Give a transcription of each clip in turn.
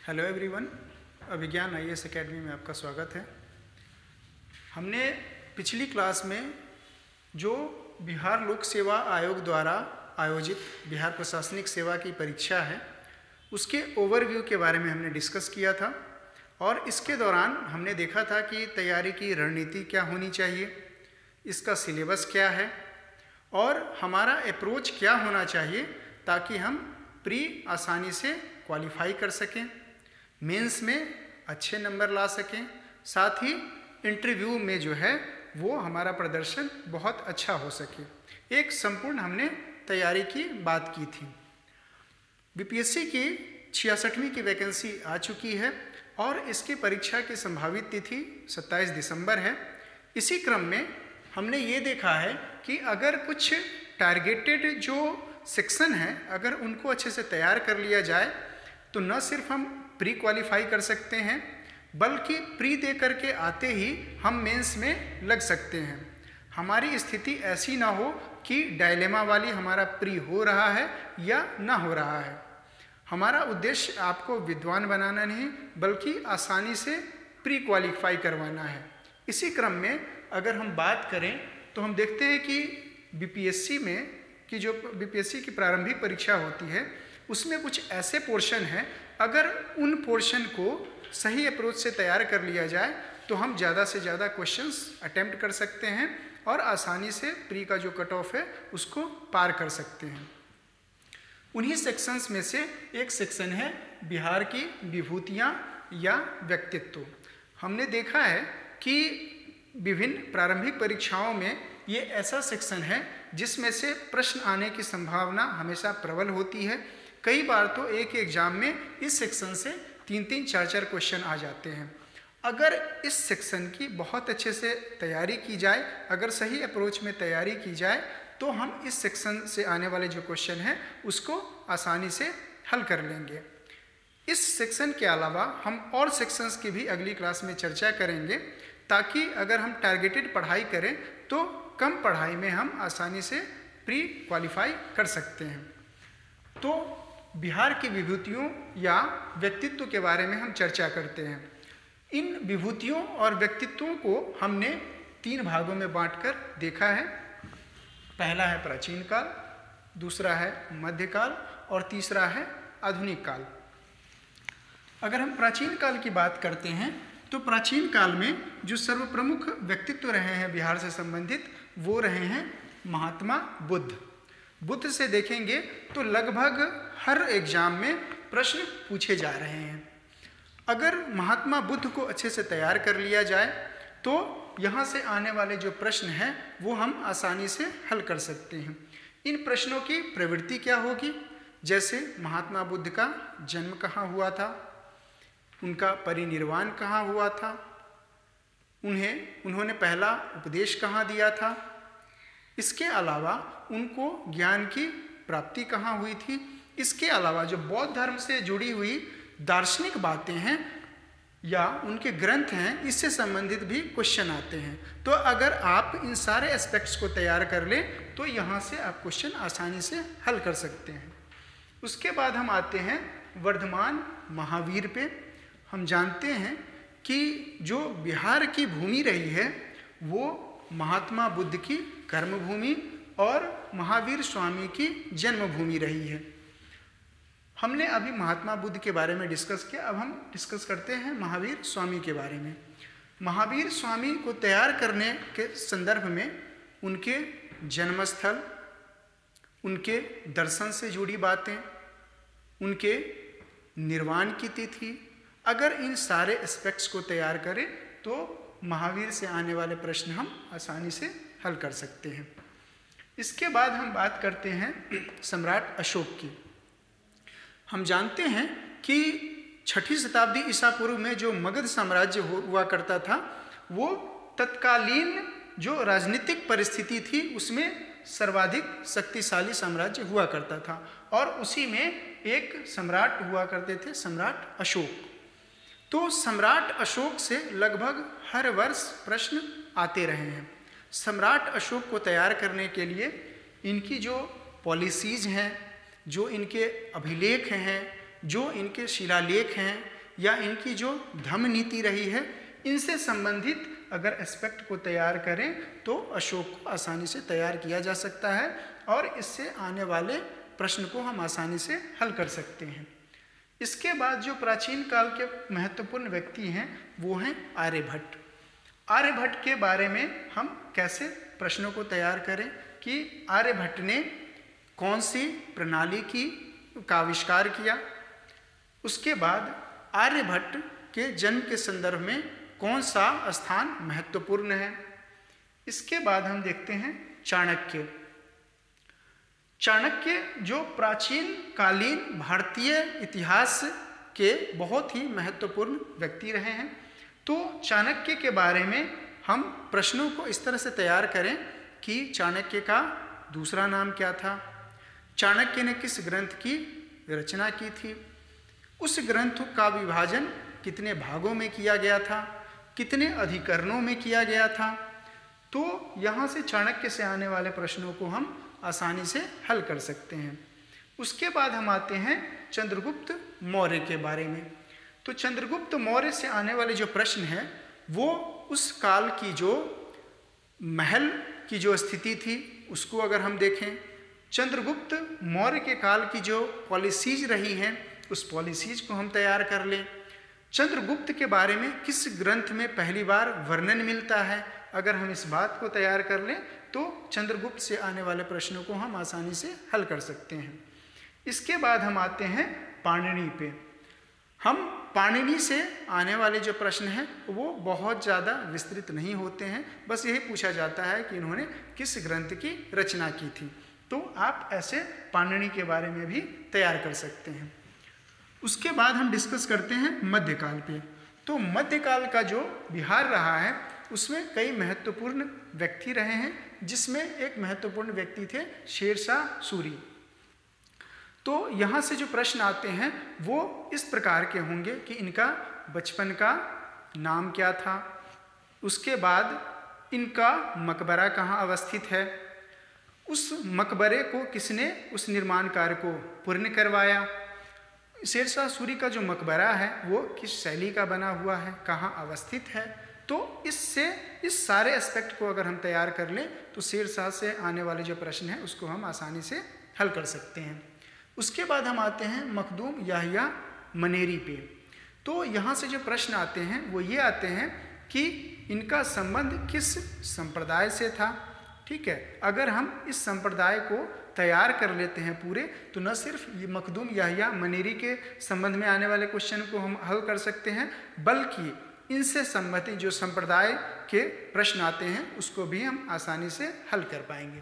Hello everyone, अभिज्ञान IAS academy में आपका स्वागत है। हमने पिछली क्लास में जो बिहार लोक सेवा आयोग द्वारा आयोजित बिहार प्रशासनिक सेवा की परीक्षा है उसके ओवरव्यू के बारे में हमने डिस्कस किया था और इसके दौरान हमने देखा था कि तैयारी की रणनीति क्या होनी चाहिए, इसका सिलेबस क्या है और हमारा अप्रोच क्या होना चाहिए ताकि हम प्री आसानी से क्वालिफाई कर सकें, मेंस में अच्छे नंबर ला सकें, साथ ही इंटरव्यू में जो है वो हमारा प्रदर्शन बहुत अच्छा हो सके। एक संपूर्ण हमने तैयारी की बात की थी। बीपीएससी की 66वीं की वैकेंसी आ चुकी है और इसकी परीक्षा की संभावित तिथि 27 दिसंबर है। इसी क्रम में हमने ये देखा है कि अगर कुछ टारगेटेड जो सेक्शन है अगर उनको अच्छे से तैयार कर लिया जाए तो न सिर्फ हम प्री क्वालिफाई कर सकते हैं बल्कि प्री दे करके आते ही हम मेंस में लग सकते हैं। हमारी स्थिति ऐसी ना हो कि डायलेमा वाली हमारा प्री हो रहा है या ना हो रहा है। हमारा उद्देश्य आपको विद्वान बनाना नहीं बल्कि आसानी से प्री क्वालिफाई करवाना है। इसी क्रम में अगर हम बात करें तो हम देखते हैं कि बीपीएससी में कि जो बीपीएससी की प्रारंभिक परीक्षा होती है उसमें कुछ ऐसे पोर्शन हैं, अगर उन पोर्शन को सही अप्रोच से तैयार कर लिया जाए तो हम ज़्यादा से ज़्यादा क्वेश्चंस अटेम्प्ट कर सकते हैं और आसानी से प्री का जो कट ऑफ है उसको पार कर सकते हैं। उन्हीं सेक्शंस में से एक सेक्शन है बिहार की विभूतियाँ या व्यक्तित्व। हमने देखा है कि विभिन्न प्रारंभिक परीक्षाओं में ये ऐसा सेक्शन है जिसमें से प्रश्न आने की संभावना हमेशा प्रबल होती है। कई बार तो एक एग्जाम में इस सेक्शन से 3-3, 4-4 क्वेश्चन आ जाते हैं। अगर इस सेक्शन की बहुत अच्छे से तैयारी की जाए, अगर सही अप्रोच में तैयारी की जाए तो हम इस सेक्शन से आने वाले जो क्वेश्चन हैं उसको आसानी से हल कर लेंगे। इस सेक्शन के अलावा हम और सेक्शंस की भी अगली क्लास में चर्चा करेंगे ताकि अगर हम टारगेटेड पढ़ाई करें तो कम पढ़ाई में हम आसानी से प्री क्वालिफाई कर सकते हैं। तो बिहार की विभूतियों या व्यक्तित्व के बारे में हम चर्चा करते हैं। इन विभूतियों और व्यक्तित्वों को हमने 3 भागों में बांटकर देखा है। पहला है प्राचीन काल, दूसरा है मध्यकाल और तीसरा है आधुनिक काल। अगर हम प्राचीन काल की बात करते हैं तो प्राचीन काल में जो सर्वप्रमुख व्यक्तित्व रहे हैं बिहार से संबंधित वो रहे हैं महात्मा बुद्ध। बुद्ध से देखेंगे तो लगभग हर एग्जाम में प्रश्न पूछे जा रहे हैं। अगर महात्मा बुद्ध को अच्छे से तैयार कर लिया जाए तो यहाँ से आने वाले जो प्रश्न हैं वो हम आसानी से हल कर सकते हैं। इन प्रश्नों की प्रवृत्ति क्या होगी, जैसे महात्मा बुद्ध का जन्म कहाँ हुआ था, उनका परिनिर्वाण कहाँ हुआ था, उन्होंने पहला उपदेश कहाँ दिया था, इसके अलावा उनको ज्ञान की प्राप्ति कहाँ हुई थी, इसके अलावा जो बौद्ध धर्म से जुड़ी हुई दार्शनिक बातें हैं या उनके ग्रंथ हैं इससे संबंधित भी क्वेश्चन आते हैं। तो अगर आप इन सारे एस्पेक्ट्स को तैयार कर लें तो यहाँ से आप क्वेश्चन आसानी से हल कर सकते हैं। उसके बाद हम आते हैं वर्धमान महावीर पे। हम जानते हैं कि जो बिहार की भूमि रही है वो महात्मा बुद्ध की कर्मभूमि और महावीर स्वामी की जन्मभूमि रही है। हमने अभी महात्मा बुद्ध के बारे में डिस्कस किया, अब हम डिस्कस करते हैं महावीर स्वामी के बारे में। महावीर स्वामी को तैयार करने के संदर्भ में उनके जन्मस्थल, उनके दर्शन से जुड़ी बातें, उनके निर्वाण की तिथि, अगर इन सारे एस्पेक्ट्स को तैयार करें तो महावीर से आने वाले प्रश्न हम आसानी से हल कर सकते हैं। इसके बाद हम बात करते हैं सम्राट अशोक की। हम जानते हैं कि 6वीं शताब्दी ईसा पूर्व में जो मगध साम्राज्य हुआ करता था वो तत्कालीन जो राजनीतिक परिस्थिति थी उसमें सर्वाधिक शक्तिशाली साम्राज्य हुआ करता था और उसी में एक सम्राट हुआ करते थे, सम्राट अशोक। तो सम्राट अशोक से लगभग हर वर्ष प्रश्न आते रहे हैं। सम्राट अशोक को तैयार करने के लिए इनकी जो पॉलिसीज़ हैं, जो इनके अभिलेख हैं, जो इनके शिलालेख हैं, या इनकी जो धम्म नीति रही है, इनसे संबंधित अगर एस्पेक्ट को तैयार करें तो अशोक को आसानी से तैयार किया जा सकता है और इससे आने वाले प्रश्न को हम आसानी से हल कर सकते हैं। इसके बाद जो प्राचीन काल के महत्वपूर्ण व्यक्ति हैं वो हैं आर्यभट्ट। आर्यभट्ट के बारे में हम कैसे प्रश्नों को तैयार करें कि आर्यभट्ट ने कौन सी प्रणाली का आविष्कार किया, उसके बाद आर्यभट्ट के जन्म के संदर्भ में कौन सा स्थान महत्वपूर्ण है। इसके बाद हम देखते हैं चाणक्य। चाणक्य जो प्राचीन कालीन भारतीय इतिहास के बहुत ही महत्वपूर्ण व्यक्ति रहे हैं, तो चाणक्य के बारे में हम प्रश्नों को इस तरह से तैयार करें कि चाणक्य का दूसरा नाम क्या था, चाणक्य ने किस ग्रंथ की रचना की थी, उस ग्रंथ का विभाजन कितने भागों में किया गया था, कितने अधिकरणों में किया गया था। तो यहाँ से चाणक्य से आने वाले प्रश्नों को हम आसानी से हल कर सकते हैं। उसके बाद हम आते हैं चंद्रगुप्त मौर्य के बारे में। तो चंद्रगुप्त मौर्य से आने वाले जो प्रश्न हैं वो उस काल की जो महल की जो स्थिति थी उसको अगर हम देखें, चंद्रगुप्त मौर्य के काल की जो पॉलिसीज रही हैं उस पॉलिसीज को हम तैयार कर लें। चंद्रगुप्त के बारे में किस ग्रंथ में पहली बार वर्णन मिलता है, अगर हम इस बात को तैयार कर लें तो चंद्रगुप्त से आने वाले प्रश्नों को हम आसानी से हल कर सकते हैं। इसके बाद हम आते हैं पाणिनि पे। हम पाणिनि से आने वाले जो प्रश्न हैं वो बहुत ज़्यादा विस्तृत नहीं होते हैं, बस यही पूछा जाता है कि इन्होंने किस ग्रंथ की रचना की थी। तो आप ऐसे पाणिनि के बारे में भी तैयार कर सकते हैं। उसके बाद हम डिस्कस करते हैं मध्यकाल पे। तो मध्यकाल का जो बिहार रहा है उसमें कई महत्वपूर्ण व्यक्ति रहे हैं, जिसमें एक महत्वपूर्ण व्यक्ति थे शेरशाह सूरी। तो यहाँ से जो प्रश्न आते हैं वो इस प्रकार के होंगे कि इनका बचपन का नाम क्या था, उसके बाद इनका मकबरा कहाँ अवस्थित है, उस मकबरे को किसने उस निर्माण कार्य को पूर्ण करवाया, शेरशाह सूरी का जो मकबरा है वो किस शैली का बना हुआ है, कहाँ अवस्थित है। तो इससे इस सारे एस्पेक्ट को अगर हम तैयार कर लें तो शेरशाह से आने वाले जो प्रश्न हैं उसको हम आसानी से हल कर सकते हैं। उसके बाद हम आते हैं मखदूम याहिया मनेरी पे। तो यहाँ से जो प्रश्न आते हैं वो ये आते हैं कि इनका संबंध किस संप्रदाय से था। ठीक है, अगर हम इस संप्रदाय को तैयार कर लेते हैं पूरे, तो न सिर्फ ये मखदूम याहिया मनेरी के संबंध में आने वाले क्वेश्चन को हम हल कर सकते हैं, बल्कि इनसे संबंधित जो संप्रदाय के प्रश्न आते हैं उसको भी हम आसानी से हल कर पाएंगे।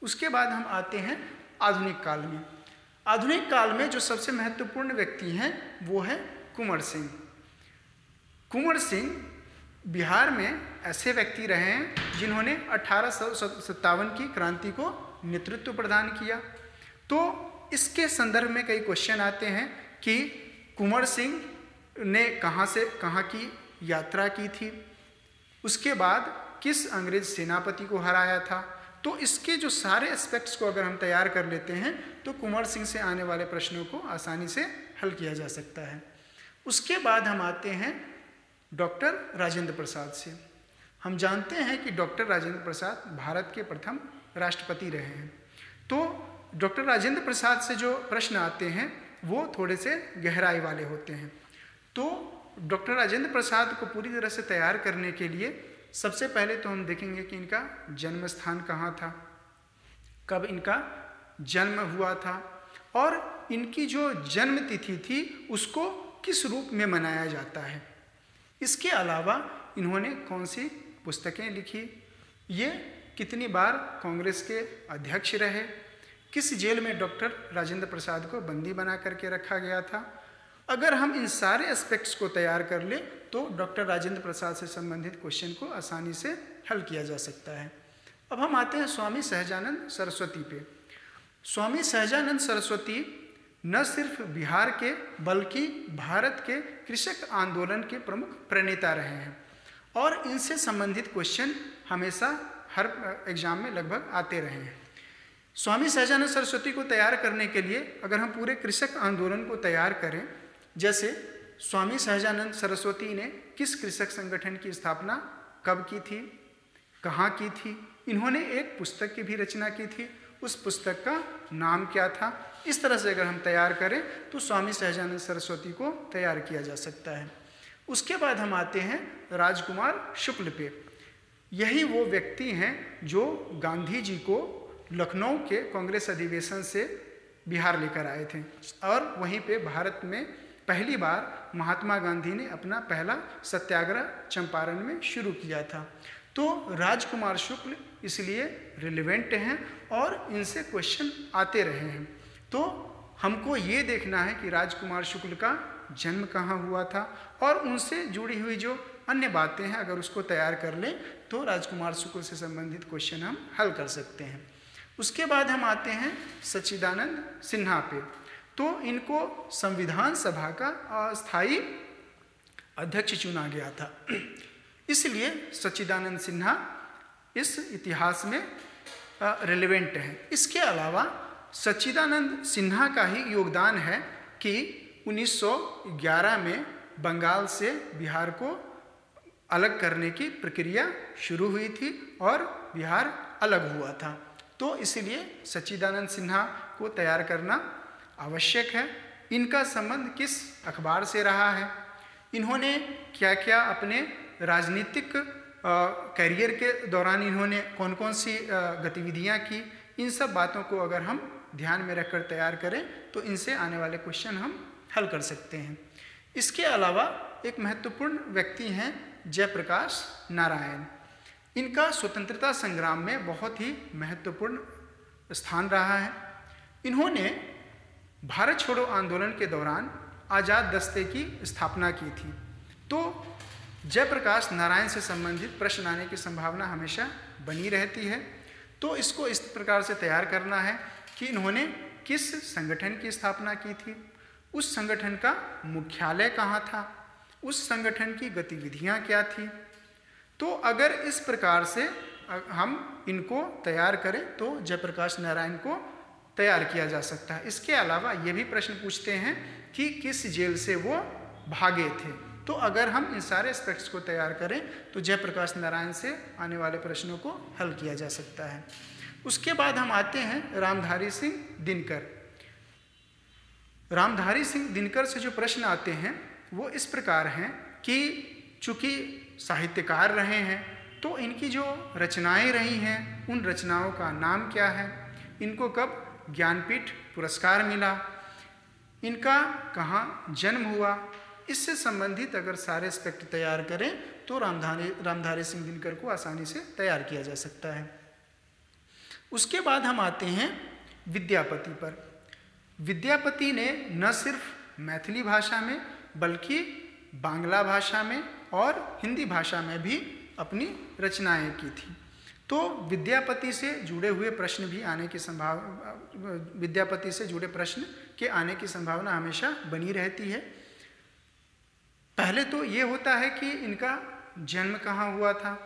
उसके बाद हम आते हैं आधुनिक काल में। आधुनिक काल में जो सबसे महत्वपूर्ण व्यक्ति हैं वो है कुंवर सिंह। कुंवर सिंह बिहार में ऐसे व्यक्ति रहे हैं जिन्होंने 1857 की क्रांति को नेतृत्व प्रदान किया। तो इसके संदर्भ में कई क्वेश्चन आते हैं कि कुंवर सिंह ने कहाँ से कहाँ की यात्रा की थी, उसके बाद किस अंग्रेज सेनापति को हराया था। तो इसके जो सारे एस्पेक्ट्स को अगर हम तैयार कर लेते हैं तो कुंवर सिंह से आने वाले प्रश्नों को आसानी से हल किया जा सकता है। उसके बाद हम आते हैं डॉक्टर राजेंद्र प्रसाद से। हम जानते हैं कि डॉक्टर राजेंद्र प्रसाद भारत के प्रथम राष्ट्रपति रहे हैं। तो डॉक्टर राजेंद्र प्रसाद से जो प्रश्न आते हैं वो थोड़े से गहराई वाले होते हैं। तो डॉक्टर राजेंद्र प्रसाद को पूरी तरह से तैयार करने के लिए सबसे पहले तो हम देखेंगे कि इनका जन्म स्थान कहाँ था, कब इनका जन्म हुआ था, और इनकी जो जन्म तिथि थी उसको किस रूप में मनाया जाता है। इसके अलावा इन्होंने कौन सी पुस्तकें लिखी, ये कितनी बार कांग्रेस के अध्यक्ष रहे, किस जेल में डॉक्टर राजेंद्र प्रसाद को बंदी बना करके रखा गया था। अगर हम इन सारे एस्पेक्ट्स को तैयार कर लें तो डॉक्टर राजेंद्र प्रसाद से संबंधित क्वेश्चन को आसानी से हल किया जा सकता है। अब हम आते हैं स्वामी सहजानंद सरस्वती पे। स्वामी सहजानंद सरस्वती न सिर्फ बिहार के बल्कि भारत के कृषक आंदोलन के प्रमुख प्रणेता रहे हैं और इनसे संबंधित क्वेश्चन हमेशा हर एग्जाम में लगभग आते रहे हैं। स्वामी सहजानंद सरस्वती को तैयार करने के लिए अगर हम पूरे कृषक आंदोलन को तैयार करें, जैसे स्वामी सहजानंद सरस्वती ने किस कृषक संगठन की स्थापना कब की थी, कहाँ की थी। इन्होंने एक पुस्तक की भी रचना की थी, उस पुस्तक का नाम क्या था। इस तरह से अगर हम तैयार करें तो स्वामी सहजानंद सरस्वती को तैयार किया जा सकता है। उसके बाद हम आते हैं राजकुमार शुक्ल पे। यही वो व्यक्ति हैं जो गांधी जी को लखनऊ के कांग्रेस अधिवेशन से बिहार लेकर आए थे और वहीं पे भारत में पहली बार महात्मा गांधी ने अपना पहला सत्याग्रह चंपारण में शुरू किया था। तो राजकुमार शुक्ल इसलिए रिलेवेंट हैं और इनसे क्वेश्चन आते रहे हैं। तो हमको ये देखना है कि राजकुमार शुक्ल का जन्म कहाँ हुआ था और उनसे जुड़ी हुई जो अन्य बातें हैं अगर उसको तैयार कर लें तो राजकुमार शुक्ल से संबंधित क्वेश्चन हम हल कर सकते हैं। उसके बाद हम आते हैं सच्चिदानंद सिन्हा पे। तो इनको संविधान सभा का अस्थायी अध्यक्ष चुना गया था, इसलिए सच्चिदानंद सिन्हा इस इतिहास में रिलेवेंट है। इसके अलावा सच्चिदानंद सिन्हा का ही योगदान है कि 1911 में बंगाल से बिहार को अलग करने की प्रक्रिया शुरू हुई थी और बिहार अलग हुआ था। तो इसीलिए सच्चिदानंद सिन्हा को तैयार करना आवश्यक है। इनका संबंध किस अखबार से रहा है, इन्होंने क्या क्या अपने राजनीतिक करियर के दौरान इन्होंने कौन कौन सी गतिविधियां की, इन सब बातों को अगर हम ध्यान में रखकर तैयार करें तो इनसे आने वाले क्वेश्चन हम हल कर सकते हैं। इसके अलावा एक महत्वपूर्ण व्यक्ति हैं जयप्रकाश नारायण। इनका स्वतंत्रता संग्राम में बहुत ही महत्वपूर्ण स्थान रहा है। इन्होंने भारत छोड़ो आंदोलन के दौरान आज़ाद दस्ते की स्थापना की थी। तो जयप्रकाश नारायण से संबंधित प्रश्न आने की संभावना हमेशा बनी रहती है। तो इसको इस प्रकार से तैयार करना है कि इन्होंने किस संगठन की स्थापना की थी, उस संगठन का मुख्यालय कहाँ था, उस संगठन की गतिविधियाँ क्या थी। तो अगर इस प्रकार से हम इनको तैयार करें तो जयप्रकाश नारायण को तैयार किया जा सकता है। इसके अलावा ये भी प्रश्न पूछते हैं कि किस जेल से वो भागे थे। तो अगर हम इन सारे एस्पेक्ट्स को तैयार करें तो जयप्रकाश नारायण से आने वाले प्रश्नों को हल किया जा सकता है। उसके बाद हम आते हैं रामधारी सिंह दिनकर। रामधारी सिंह दिनकर से जो प्रश्न आते हैं वो इस प्रकार हैं कि चूँकि साहित्यकार रहे हैं तो इनकी जो रचनाएं रही हैं उन रचनाओं का नाम क्या है, इनको कब ज्ञानपीठ पुरस्कार मिला, इनका कहाँ जन्म हुआ, इससे संबंधित अगर सारे एस्पेक्ट तैयार करें तो रामधारी सिंह दिनकर को आसानी से तैयार किया जा सकता है। उसके बाद हम आते हैं विद्यापति पर। विद्यापति ने न सिर्फ मैथिली भाषा में बल्कि बांग्ला भाषा में और हिंदी भाषा में भी अपनी रचनाएं की थी। तो विद्यापति से जुड़े हुए प्रश्न भी आने की विद्यापति से जुड़े प्रश्न के आने की संभावना हमेशा बनी रहती है। पहले तो ये होता है कि इनका जन्म कहाँ हुआ था,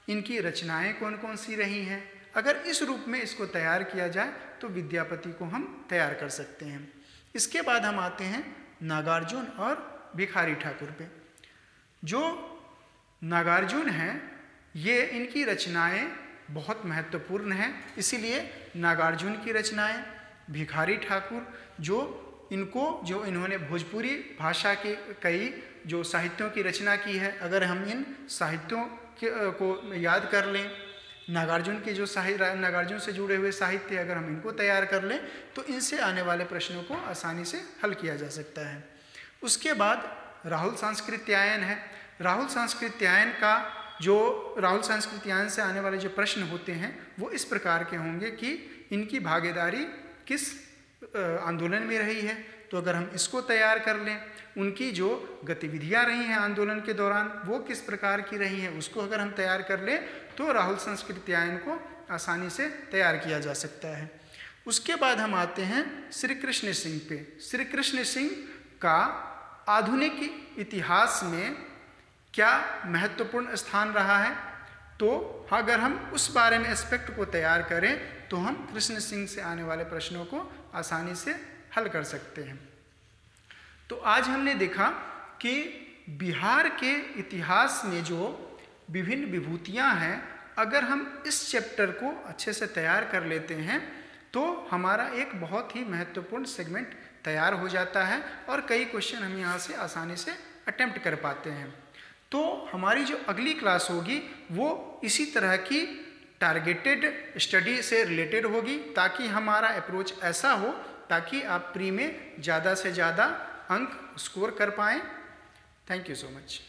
इनकी रचनाएं कौन कौन सी रही हैं। अगर इस रूप में इसको तैयार किया जाए तो विद्यापति को हम तैयार कर सकते हैं। इसके बाद हम आते हैं नागार्जुन और भिखारी ठाकुर पे। जो नागार्जुन हैं ये इनकी रचनाएं बहुत महत्वपूर्ण हैं, इसीलिए नागार्जुन की रचनाएं, भिखारी ठाकुर जो इन्होंने भोजपुरी भाषा के कई जो साहित्यों की रचना की है, अगर हम इन साहित्यों को याद कर लें, नागार्जुन के जो नागार्जुन से जुड़े हुए साहित्य अगर हम इनको तैयार कर लें तो इनसे आने वाले प्रश्नों को आसानी से हल किया जा सकता है। उसके बाद राहुल सांस्कृत्यायन है। राहुल सांस्कृत्यायन से आने वाले जो प्रश्न होते हैं वो इस प्रकार के होंगे कि इनकी भागीदारी किस आंदोलन में रही है। तो अगर हम इसको तैयार कर लें, उनकी जो गतिविधियां रही हैं आंदोलन के दौरान वो किस प्रकार की रही हैं उसको अगर हम तैयार कर लें तो राहुल सांस्कृत्यायन को आसानी से तैयार किया जा सकता है। उसके बाद हम आते हैं श्री कृष्ण सिंह पे। श्री कृष्ण सिंह का आधुनिक इतिहास में क्या महत्वपूर्ण स्थान रहा है, तो अगर हम उस बारे में एस्पेक्ट को तैयार करें तो हम कृष्ण सिंह से आने वाले प्रश्नों को आसानी से हल कर सकते हैं। तो आज हमने देखा कि बिहार के इतिहास में जो विभिन्न विभूतियाँ हैं, अगर हम इस चैप्टर को अच्छे से तैयार कर लेते हैं तो हमारा एक बहुत ही महत्वपूर्ण सेगमेंट तैयार हो जाता है और कई क्वेश्चन हम यहाँ से आसानी से अटेम्प्ट कर पाते हैं। तो हमारी जो अगली क्लास होगी वो इसी तरह की टारगेटेड स्टडी से रिलेटेड होगी, ताकि हमारा अप्रोच ऐसा हो ताकि आप प्री में ज़्यादा से ज़्यादा अंक स्कोर कर पाएँ। Thank you so much.